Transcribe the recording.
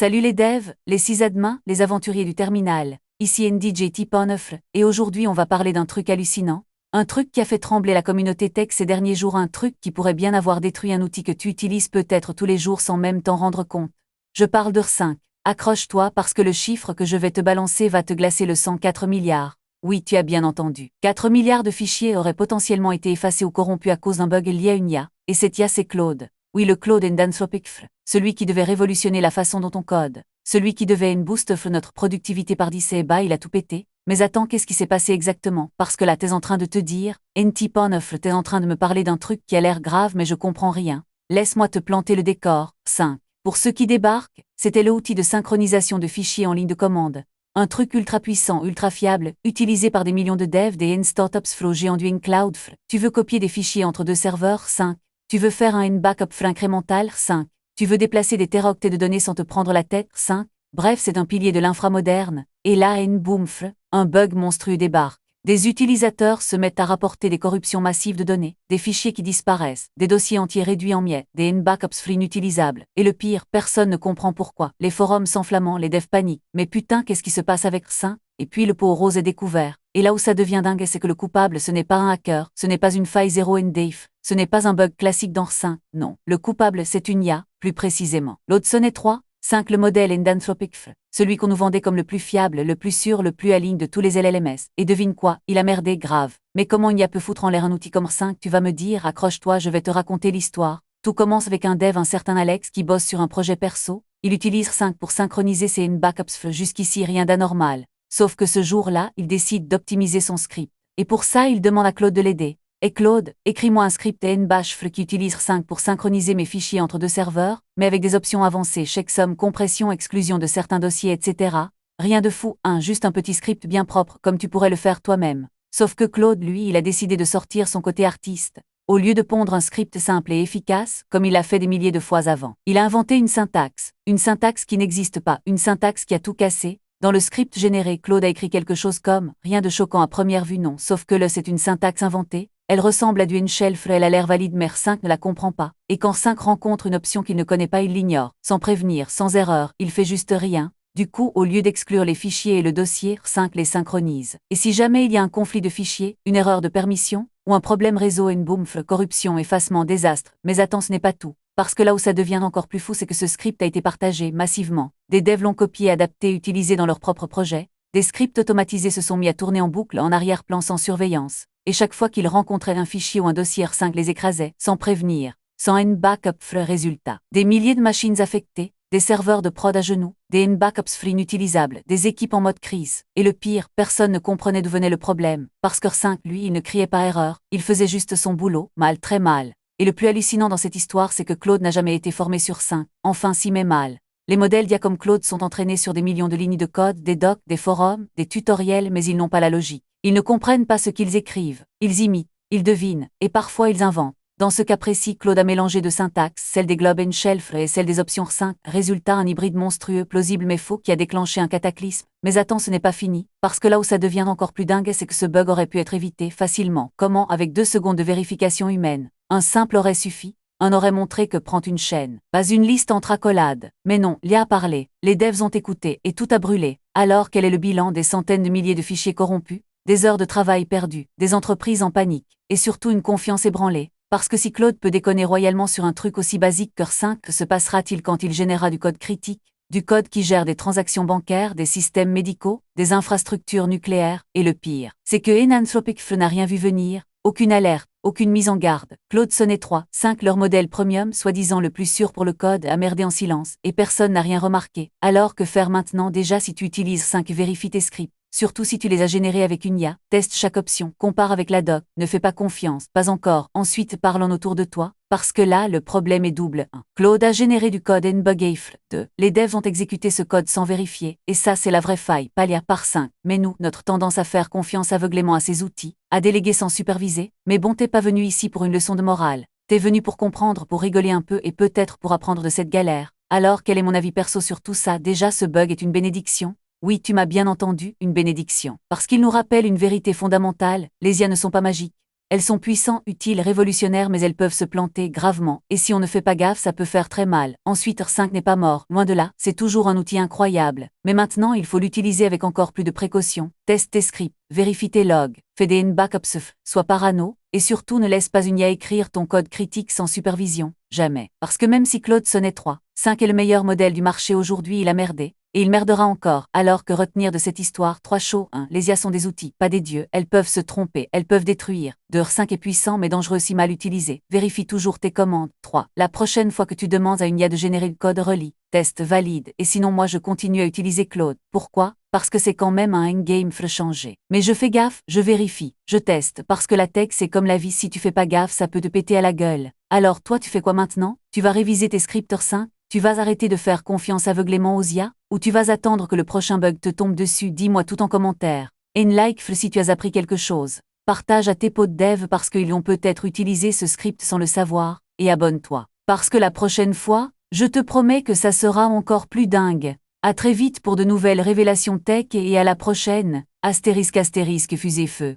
Salut les devs, les sysadmins, les aventuriers du terminal. Ici NDJ Tipanofre, et aujourd'hui on va parler d'un truc hallucinant. Un truc qui a fait trembler la communauté tech ces derniers jours, un truc qui pourrait bien avoir détruit un outil que tu utilises peut-être tous les jours sans même t'en rendre compte. Je parle de R5. Accroche-toi parce que le chiffre que je vais te balancer va te glacer le sang. 4 milliards. Oui, tu as bien entendu. 4 milliards de fichiers auraient potentiellement été effacés ou corrompus à cause d'un bug lié à une IA, et cette IA c'est Claude. Oui, le Claude d'Anthropic, celui qui devait révolutionner la façon dont on code, celui qui devait booster notre productivité par 10 et bah il a tout pété. Mais attends, qu'est-ce qui s'est passé exactement? Parce que là t'es en train de te dire, NT-Pon9, t'es en train de me parler d'un truc qui a l'air grave mais je comprends rien. Laisse-moi te planter le décor. 5. Pour ceux qui débarquent, c'était l'outil de synchronisation de fichiers en ligne de commande. Un truc ultra puissant, ultra fiable, utilisé par des millions de devs, des startups flow géants du cloud. Tu veux copier des fichiers entre deux serveurs? 5. Tu veux faire un backup incrémental? 5. Tu veux déplacer des téraoctets de données sans te prendre la tête? 5. Bref, c'est un pilier de l'inframoderne. Et là, boomf, un bug monstrueux débarque. Des utilisateurs se mettent à rapporter des corruptions massives de données, des fichiers qui disparaissent, des dossiers entiers réduits en miettes, des backups inutilisables. Et le pire, personne ne comprend pourquoi. Les forums s'enflammant, les devs paniquent. Mais putain, qu'est-ce qui se passe avec ça? Et puis le pot rose est découvert. Et là où ça devient dingue, c'est que le coupable, ce n'est pas un hacker, ce n'est pas une faille 0NDF, ce n'est pas un bug classique dans R5, non. Le coupable, c'est une IA, plus précisément. L'Hudson est 3, 5 le modèle d'Anthropic, celui qu'on nous vendait comme le plus fiable, le plus sûr, le plus aligne de tous les LLMS. Et devine quoi, il a merdé grave. Mais comment une IA peut foutre en l'air un outil comme R5? Tu vas me dire, accroche-toi, je vais te raconter l'histoire. Tout commence avec un dev, un certain Alex, qui bosse sur un projet perso. Il utilise R5 pour synchroniser ses backups, jusqu'ici rien d'anormal. Sauf que ce jour-là, il décide d'optimiser son script. Et pour ça, il demande à Claude de l'aider. Et Claude, écris-moi un script bash qui utilise R5 pour synchroniser mes fichiers entre deux serveurs, mais avec des options avancées, checksum, compression, exclusion de certains dossiers, etc. Rien de fou, juste un petit script bien propre, comme tu pourrais le faire toi-même. Sauf que Claude, lui, il a décidé de sortir son côté artiste. Au lieu de pondre un script simple et efficace, comme il l'a fait des milliers de fois avant, il a inventé une syntaxe qui n'existe pas, une syntaxe qui a tout cassé. Dans le script généré, Claude a écrit quelque chose comme « Rien de choquant à première vue, non, sauf que c'est une syntaxe inventée, elle ressemble à du shell, elle a l'air valide mais R5 ne la comprend pas, et quand 5 rencontre une option qu'il ne connaît pas, il l'ignore, sans prévenir, sans erreur, il fait juste rien. Du coup, au lieu d'exclure les fichiers et le dossier, R5 les synchronise. Et si jamais il y a un conflit de fichiers, une erreur de permission, ou un problème réseau, boomf, corruption, effacement, désastre, mais attends, ce n'est pas tout. Parce que là où ça devient encore plus fou, c'est que ce script a été partagé massivement. Des devs l'ont copié, adapté, utilisé dans leur propre projet. Des scripts automatisés se sont mis à tourner en boucle, en arrière-plan sans surveillance. Et chaque fois qu'ils rencontraient un fichier ou un dossier, R5 les écrasait, sans prévenir, sans backup résultat. Des milliers de machines affectées, des serveurs de prod à genoux, des backups inutilisables, des équipes en mode crise. Et le pire, personne ne comprenait d'où venait le problème. Parce que R5, lui, il ne criait pas erreur, il faisait juste son boulot, mal, très mal. Et le plus hallucinant dans cette histoire, c'est que Claude n'a jamais été formé sur R5. Enfin, si mais mal. Les modèles d'IA comme Claude sont entraînés sur des millions de lignes de code, des docs, des forums, des tutoriels, mais ils n'ont pas la logique. Ils ne comprennent pas ce qu'ils écrivent. Ils imitent, ils devinent, et parfois ils inventent. Dans ce cas précis, Claude a mélangé deux syntaxes, celle des globe and shelf et celle des options R5. Résultat, un hybride monstrueux, plausible mais faux, qui a déclenché un cataclysme. Mais attends, ce n'est pas fini, parce que là où ça devient encore plus dingue, c'est que ce bug aurait pu être évité facilement. Comment? Avec 2 secondes de vérification humaine. Un simple aurait suffi. Un aurait montré que prend une chaîne. Pas une liste entre accolades. Mais non, l'IA a parlé. Les devs ont écouté, et tout a brûlé. Alors, quel est le bilan des centaines de milliers de fichiers corrompus? Des heures de travail perdues, des entreprises en panique, et surtout une confiance ébranlée. Parce que si Claude peut déconner royalement sur un truc aussi basique que R5, que se passera-t-il quand il générera du code critique? Du code qui gère des transactions bancaires, des systèmes médicaux, des infrastructures nucléaires, et le pire, c'est que Anthropic n'a rien vu venir, aucune alerte, aucune mise en garde. Claude Sonnet 3, 5 leur modèle premium, soi-disant le plus sûr pour le code, a merdé en silence, et personne n'a rien remarqué. Alors que faire maintenant? Déjà si tu utilises 5, vérifie tes scripts. Surtout si tu les as générés avec une IA, teste chaque option, compare avec la doc, ne fais pas confiance, pas encore. Ensuite parle en autour de toi, parce que là, le problème est double. 1. Claude a généré du code NBugAF. 2. Les devs ont exécuté ce code sans vérifier, et ça c'est la vraie faille, pas l'IA par 5. Mais nous, notre tendance à faire confiance aveuglément à ces outils, à déléguer sans superviser, mais bon t'es pas venu ici pour une leçon de morale. T'es venu pour comprendre, pour rigoler un peu et peut-être pour apprendre de cette galère. Alors quel est mon avis perso sur tout ça? Déjà ce bug est une bénédiction. Oui, tu m'as bien entendu, une bénédiction. Parce qu'il nous rappelle une vérité fondamentale, les IA ne sont pas magiques. Elles sont puissantes, utiles, révolutionnaires, mais elles peuvent se planter gravement, et si on ne fait pas gaffe, ça peut faire très mal. Ensuite, R5 n'est pas mort, loin de là, c'est toujours un outil incroyable. Mais maintenant, il faut l'utiliser avec encore plus de précaution. Teste tes scripts, vérifie tes logs, fais des backups, sois parano, et surtout ne laisse pas une IA écrire ton code critique sans supervision. Jamais. Parce que même si Claude Sonnet 3.5 est le meilleur modèle du marché aujourd'hui, il a merdé. Et il merdera encore. Alors que retenir de cette histoire 3 chaud 1. Les IA sont des outils, pas des dieux. Elles peuvent se tromper, elles peuvent détruire. 2 R5 est puissant mais dangereux si mal utilisé. Vérifie toujours tes commandes. 3. La prochaine fois que tu demandes à une IA de générer le code, relis, teste, valide. Et sinon moi je continue à utiliser Claude. Pourquoi? Parce que c'est quand même un endgame changer. Mais je fais gaffe, je vérifie, je teste. Parce que la tech c'est comme la vie, si tu fais pas gaffe ça peut te péter à la gueule. Alors toi tu fais quoi maintenant? Tu vas réviser tes scripts R5? Tu vas arrêter de faire confiance aveuglément aux IA? Ou tu vas attendre que le prochain bug te tombe dessus? Dis-moi tout en commentaire. Et like si tu as appris quelque chose. Partage à tes potes dev parce qu'ils ont peut-être utilisé ce script sans le savoir. Et abonne-toi. Parce que la prochaine fois, je te promets que ça sera encore plus dingue. À très vite pour de nouvelles révélations tech et à la prochaine. Astérisque fusée feu.